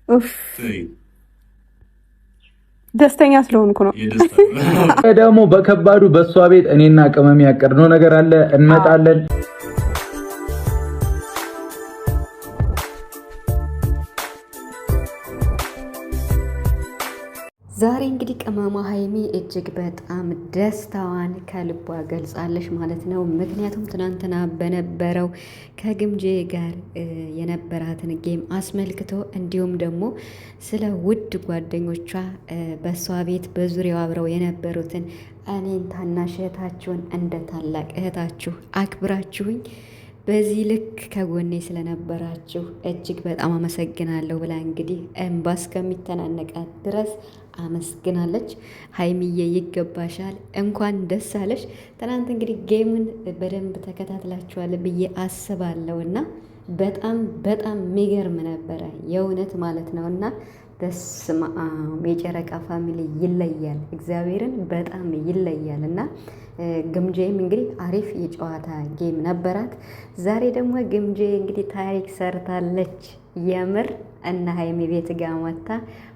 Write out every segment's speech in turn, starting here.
ኡፍ ደስተኛ ስለሆንኩ ነው። ደግሞ በከባዱ በእሷ ቤት እኔና ቅመም ያቀድነው ነገር አለ። እንመጣለን። ዛሬ እንግዲህ ቅመሟ ሀይሚ እጅግ በጣም ደስታዋን ከልቧ ገልጻለች ማለት ነው። ምክንያቱም ትናንትና በነበረው ከግምጄ ጋር የነበራትን ጌም አስመልክቶ እንዲሁም ደግሞ ስለ ውድ ጓደኞቿ በእሷ ቤት በዙሪያው አብረው የነበሩትን እኔን ታናሽ እህታችሁን እንደ ታላቅ እህታችሁ አክብራችሁኝ በዚህ ልክ ከጎኔ ስለነበራችሁ እጅግ በጣም አመሰግናለሁ ብላ እንግዲህ እንባ እስከሚተናነቃት ድረስ አመስግናለች። ሀይሚዬ ይገባሻል፣ እንኳን ደስ አለሽ። ትናንት እንግዲህ ጌሙን በደንብ ተከታትላችኋል ብዬ አስባለሁ እና በጣም በጣም የሚገርም ነበረ የእውነት ማለት ነው እና በስመ አብ የጨረቃ ፋሚሊ ይለያል፣ እግዚአብሔርን በጣም ይለያል እና ግምጄም እንግዲህ አሪፍ የጨዋታ ጌም ነበራት። ዛሬ ደግሞ ግምጄ እንግዲህ ታሪክ ሰርታለች። የምር እና ሀይሚ ቤት ጋር መታ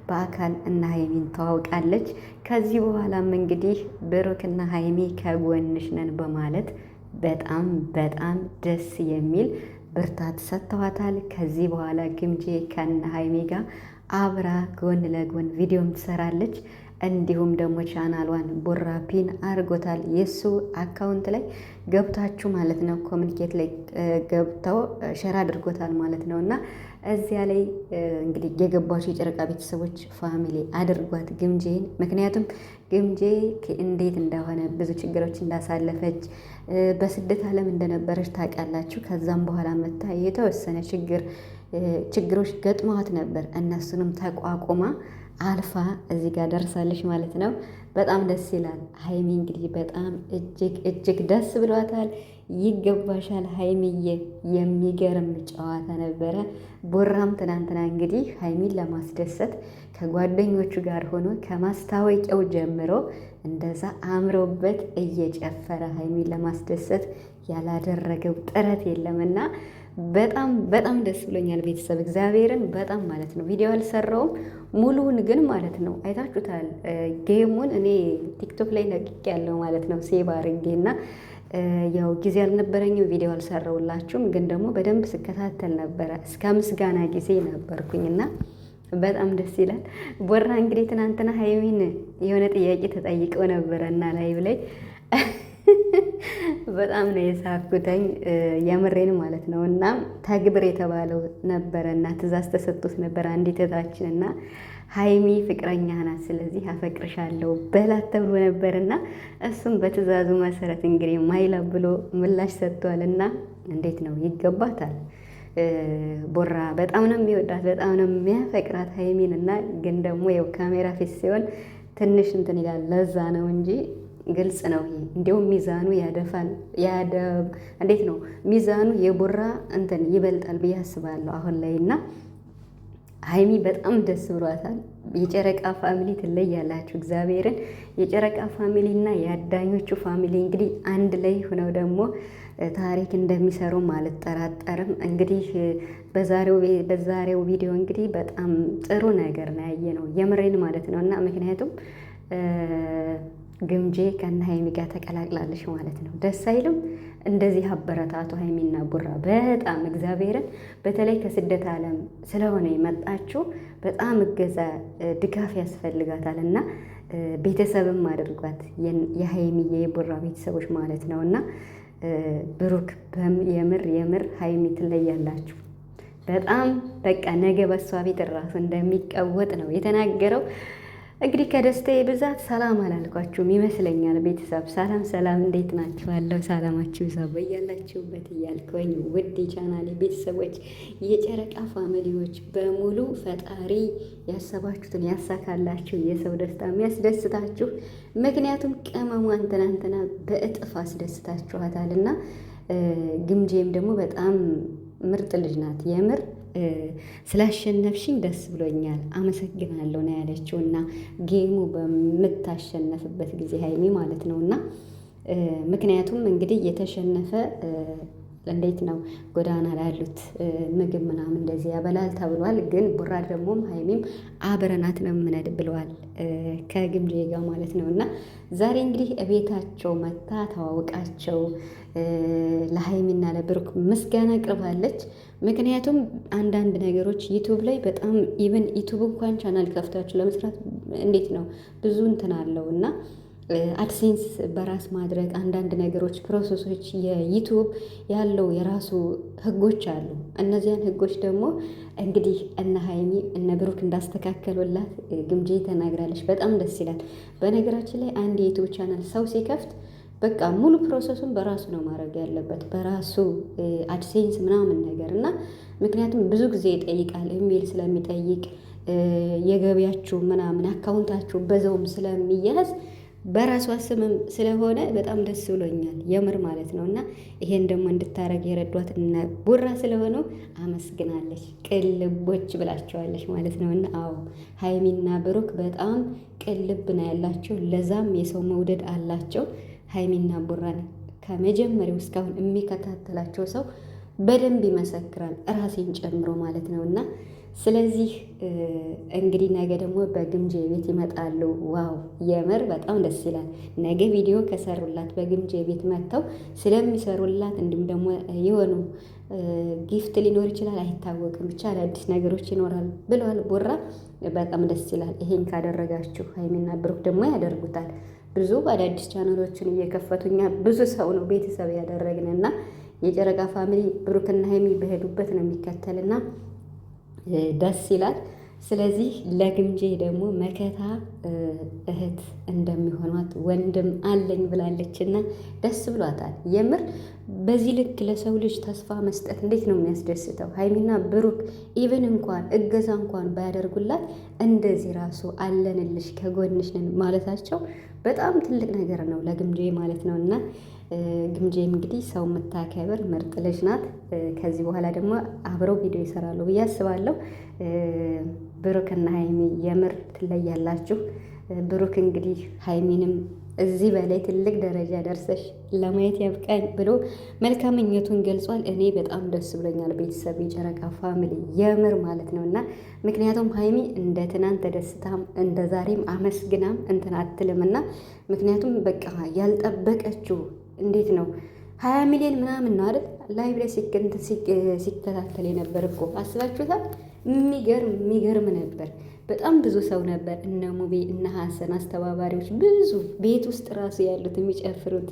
በአካል እና ሀይሚን ተዋውቃለች። ከዚህ በኋላም እንግዲህ ብሩክና ሀይሚ ከጎንሽ ነን በማለት በጣም በጣም ደስ የሚል ብርታት ሰጥተዋታል። ከዚህ በኋላ ግምጄ ከነ ሀይሚ ጋር አብራ ጎን ለጎን ቪዲዮም ትሰራለች። እንዲሁም ደግሞ ቻናሏን ቡራ ፒን አድርጎታል። የእሱ አካውንት ላይ ገብታችሁ ማለት ነው ኮሚኒኬት ላይ ገብተው ሸር አድርጎታል ማለት ነው እና እዚያ ላይ እንግዲህ የገባችሁ የጨረቃ ቤተሰቦች ፋሚሊ አድርጓት ግምጄን። ምክንያቱም ግምጄ እንዴት እንደሆነ ብዙ ችግሮች እንዳሳለፈች በስደት ዓለም እንደነበረች ታውቃላችሁ። ከዛም በኋላ መታ የተወሰነ ችግሮች ገጥመዋት ነበር። እነሱንም ተቋቁማ አልፋ እዚህ ጋር ደርሳለች ማለት ነው። በጣም ደስ ይላል። ሀይሚ እንግዲህ በጣም እጅግ ደስ ብሏታል። ይገባሻል ሀይሚዬ፣ የሚገርም ጨዋታ ነበረ። ቦራም ትናንትና እንግዲህ ሀይሚን ለማስደሰት ከጓደኞቹ ጋር ሆኖ ከማስታወቂያው ጀምሮ እንደዛ አምሮበት እየጨፈረ ሀይሚን ለማስደሰት ያላደረገው ጥረት የለምና በጣም በጣም ደስ ብሎኛል። ቤተሰብ እግዚአብሔርን በጣም ማለት ነው። ቪዲዮ አልሰራውም ሙሉውን ግን ማለት ነው አይታችሁታል። ጌሙን እኔ ቲክቶክ ላይ ለቅቄ ያለው ማለት ነው ሴቭ አድርጌና ያው ጊዜ አልነበረኝም ቪዲዮ አልሰራውላችሁም። ግን ደግሞ በደንብ ስከታተል ነበረ እስከ ምስጋና ጊዜ ነበርኩኝና በጣም ደስ ይላል። ቦራ እንግዲህ ትናንትና ሀይሚን የሆነ ጥያቄ ተጠይቀው ነበረ እና ላይቭ ላይ በጣም ነው የሳኩተኝ የምሬን ማለት ነው። እና ተግብር የተባለው ነበረ እና ትእዛዝ ተሰጥቶት ነበረ አንዲት እህታችን እና ሀይሚ ፍቅረኛ ናት፣ ስለዚህ አፈቅርሻለሁ በላት ተብሎ ነበር እና እሱም በትእዛዙ መሰረት እንግዲህ ማይላ ብሎ ምላሽ ሰጥቷል። እና እንዴት ነው ይገባታል። ቦራ በጣም ነው የሚወዳት፣ በጣም ነው የሚያፈቅራት ሀይሚን እና ግን ደግሞ ያው ካሜራ ፊት ሲሆን ትንሽ እንትን ይላል፣ ለዛ ነው እንጂ ግልጽ ነው። ይሄ እንዲሁም ሚዛኑ ያደፋል እንዴት ነው ሚዛኑ የቦራ እንትን ይበልጣል ብዬ አስባለሁ አሁን ላይ እና ሀይሚ በጣም ደስ ብሏታል። የጨረቃ ፋሚሊ ትለያላችሁ። እግዚአብሔርን የጨረቃ ፋሚሊ እና የአዳኞቹ ፋሚሊ እንግዲህ አንድ ላይ ሆነው ደግሞ ታሪክ እንደሚሰሩ አልጠራጠርም። እንግዲህ በዛሬው ቪዲዮ እንግዲህ በጣም ጥሩ ነገር ነው ያየነው የምሬን ማለት ነው እና ምክንያቱም ግምጄ ከነ ሀይሚ ጋር ተቀላቅላለች ማለት ነው። ደስ አይልም? እንደዚህ አበረታቱ ሀይሚና ቡራ በጣም እግዚአብሔርን። በተለይ ከስደት ዓለም ስለሆነ የመጣችው በጣም እገዛ ድጋፍ ያስፈልጋታል እና ቤተሰብም አድርጓት የሀይሚዬ የቡራ ቤተሰቦች ማለት ነው እና ብሩክ የምር ሀይሚ ትለያላችሁ በጣም በቃ ነገ በሷ ቤት ራሱ እንደሚቀወጥ ነው የተናገረው። እንግዲህ ከደስታዬ ብዛት ሰላም አላልኳችሁም ይመስለኛል። ቤተሰብ ሰላም እንዴት ናችኋለሁ? ሰላማችሁ ይብዛ በያላችሁበት እያልኩኝ ውድ ቻናሌ ቤተሰቦች የጨረቃ ፋሚሊዎች በሙሉ ፈጣሪ ያሰባችሁትን ያሳካላችሁ፣ የሰው ደስታ የሚያስደስታችሁ። ምክንያቱም ቅመሟን ትናንትና በእጥፍ አስደስታችኋታልና ግምጄም ደግሞ በጣም ምርጥ ልጅ ናት የምር ስላሸነፍሽኝ ደስ ብሎኛል አመሰግናለሁ ነው ያለችው። እና ጌሙ በምታሸነፍበት ጊዜ ሀይሚ ማለት ነው እና ምክንያቱም እንግዲህ የተሸነፈ እንዴት ነው ጎዳና ላሉት ምግብ ምናምን እንደዚህ ያበላል ተብሏል። ግን ቡራ ደግሞም ሀይሚም አብረናት ነው የምንሄድ ብለዋል ከግምጄ ጋር ማለት ነው። እና ዛሬ እንግዲህ እቤታቸው መታ ተዋውቃቸው ለሀይሚና ለብሩክ ምስጋና አቅርባለች። ምክንያቱም አንዳንድ ነገሮች ዩቱብ ላይ በጣም ኢቨን ዩቱብ እንኳን ቻናል ከፍታችሁ ለመስራት እንዴት ነው ብዙ እንትን አለው እና አድሴንስ በራስ ማድረግ አንዳንድ ነገሮች ፕሮሰሶች የዩቱብ ያለው የራሱ ህጎች አሉ። እነዚያን ህጎች ደግሞ እንግዲህ እነ ሀይሚ እነ ብሩክ እንዳስተካከሉላት ግምጄ ተናግራለች። በጣም ደስ ይላል። በነገራችን ላይ አንድ የዩቱብ ቻናል ሰው ሲከፍት በቃ ሙሉ ፕሮሰሱን በራሱ ነው ማድረግ ያለበት በራሱ አድሴንስ ምናምን ነገር እና ምክንያቱም ብዙ ጊዜ ይጠይቃል። ኢሜል ስለሚጠይቅ የገቢያችሁ ምናምን አካውንታችሁ በዛውም ስለሚያዝ በራሷ ስምም ስለሆነ በጣም ደስ ብሎኛል የምር ማለት ነው። እና ይሄን ደግሞ እንድታረግ የረዷት እነ ቡራ ስለሆነው አመስግናለች። ቅልቦች ብላቸዋለች ማለት ነው። እና አዎ ሀይሚና ብሩክ በጣም ቅልብ ነው ያላቸው፣ ለዛም የሰው መውደድ አላቸው። ሀይሚና ቡራን ከመጀመሪያው እስካሁን የሚከታተላቸው ሰው በደንብ ይመሰክራል፣ ራሴን ጨምሮ ማለት ነው። እና ስለዚህ እንግዲህ ነገ ደግሞ በግምጄ ቤት ይመጣሉ። ዋው የምር በጣም ደስ ይላል። ነገ ቪዲዮ ከሰሩላት በግምጄ ቤት መጥተው ስለሚሰሩላት እንዲሁም ደግሞ የሆኑ ጊፍት ሊኖር ይችላል አይታወቅም፣ ብቻ አዳዲስ ነገሮች ይኖራል ብለዋል ቡራ። በጣም ደስ ይላል። ይሄን ካደረጋችሁ ሀይሚና ብሩክ ደግሞ ያደርጉታል። ብዙ አዳዲስ ቻናሎችን እየከፈቱኛ ብዙ ሰው ነው ቤተሰብ ያደረግንና የጨረቃ ፋሚሊ ብሩክና ሀይሚ በሄዱበት ነው የሚከተልና ደስ ይላል። ስለዚህ ለግምጄ ደግሞ መከታ እህት እንደሚሆኗት ወንድም አለኝ ብላለችና ደስ ብሏታል። የምር በዚህ ልክ ለሰው ልጅ ተስፋ መስጠት እንዴት ነው የሚያስደስተው። ሀይሚና ብሩክ ኢቭን እንኳን እገዛ እንኳን ባያደርጉላት እንደዚህ ራሱ አለንልሽ ከጎንሽ ነን ማለታቸው በጣም ትልቅ ነገር ነው ለግምጄ ማለት ነው። እና ግምጄም እንግዲህ ሰው የምታከብር ምርጥ ልጅ ናት። ከዚህ በኋላ ደግሞ አብረው ቪዲዮ ይሰራሉ ብዬ አስባለሁ። ብሩክና ሀይሚ የምር ትለያላችሁ። ብሩክ እንግዲህ ሀይሚንም እዚህ በላይ ትልቅ ደረጃ ደርሰሽ ለማየት ያብቃኝ ብሎ መልካም ምኞቱን ገልጿል። እኔ በጣም ደስ ብሎኛል። ቤተሰብ የጨረቃ ፋሚሊ የምር ማለት ነው። እና ምክንያቱም ሀይሚ እንደ ትናንት ተደስታም እንደ ዛሬም አመስግናም እንትን አትልም እና ምክንያቱም በቃ ያልጠበቀችው እንዴት ነው 20 ሚሊዮን ምናምን ነው አይደል ላይቭ ላይ ሲከታተል የነበር እኮ አስባችሁታል። የሚገርም ነበር። በጣም ብዙ ሰው ነበር። እነ ሙቤ እነ ሀሰን አስተባባሪዎች ብዙ ቤት ውስጥ ራሱ ያሉት የሚጨፍሩት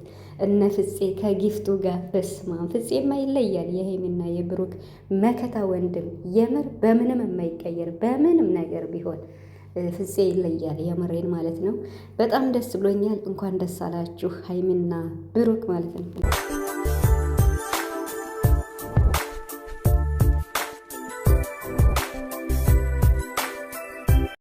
እነ ፍፄ ከጊፍቱ ጋር በስማም ፍፄማ ይለያል። የሀይሚና የብሩክ መከታ ወንድም የምር በምንም የማይቀየር በምንም ነገር ቢሆን ፍፄ ይለያል። የምሬን ማለት ነው። በጣም ደስ ብሎኛል። እንኳን ደስ አላችሁ ሀይሚና ብሩክ ማለት ነው።